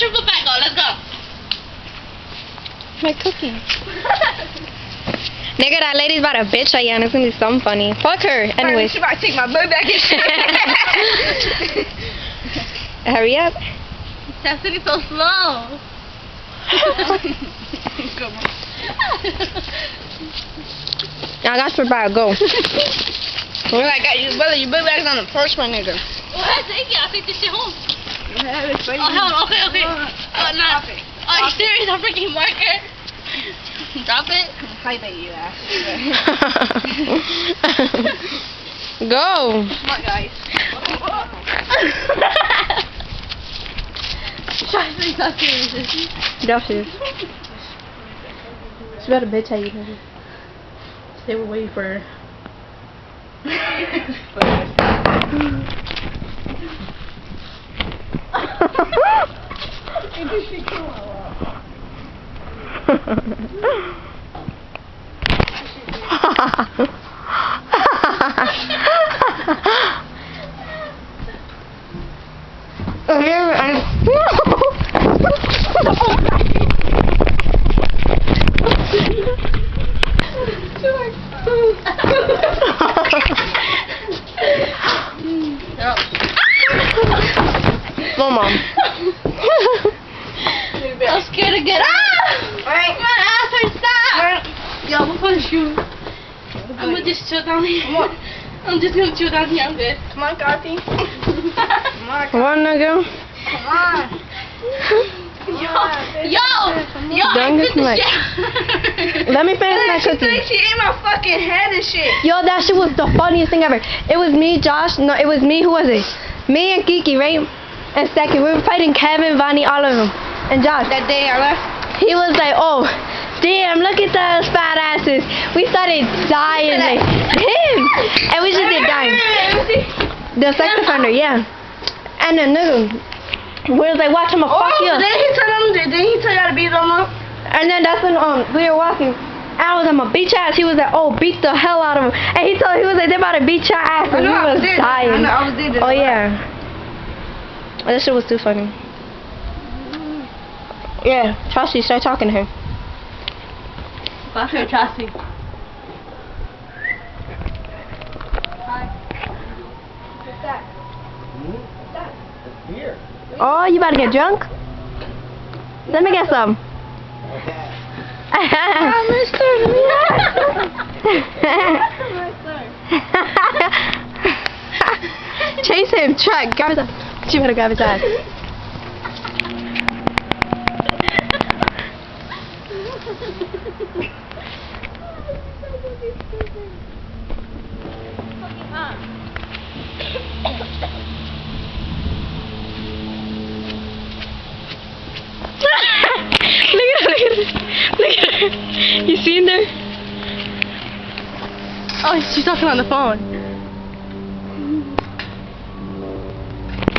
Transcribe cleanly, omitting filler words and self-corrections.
triple back on. Let's go. My cookie. Nigga, that lady's about a bitch again. It's gonna be something funny. Fuck her. Anyways. She about to take my butt back and shit. Hurry up. That's sitting so slow. I got your bag. Go. Well, I got you, brother. Your butt bag's on the first one, nigga. Well, take it. I'll take this shit home. Oh, hell no. Okay. Oh, no. Are you serious? I'm freaking marker. Drop it. Hi there, you ass. Go. Come on, guys. That's it. She about a bitch at you, nigga. They were waiting for her. Slow mom. I'm scared to get out. Alright. My ass hurts. Stop. Yo, I'm gonna punch you. I'm gonna just chill down here. Come on. I'm just gonna chill down here. I'm good. Come on, Kathy. Come on. Come on, nigga. Come on. Yo, Don't get this my- shit. Let me finish my She cookie. thinks she ate my fucking head and shit. Yo, that shit was the funniest thing ever. It was me, Josh. No, it was me. Who was it? Me and Kiki, right? And second, we were fighting Kevin, Vonnie, all of them. And Josh, That day I left. he was like, oh, damn, look at those fat asses. We started dying, like, him. And we just did dying. The sex offender, yeah. And then, nigga, we was like, watch him, fuck you. Didn't he tell y'all to beat them up? And then that's when we were walking. I was, I'm a beat your ass. He was like, oh, beat the hell out of him. And he was like, they about to beat your ass. And we was dying. I was there. Oh, yeah. That shit was too funny. Yeah, Chelsea, start talking to her. Fuck her, Chelsea. Beer. Oh, you about to get drunk? Let me get some. Chase him, try, grab his ass. She better grab his ass. Look at her. You seen her? Oh, she's talking on the phone.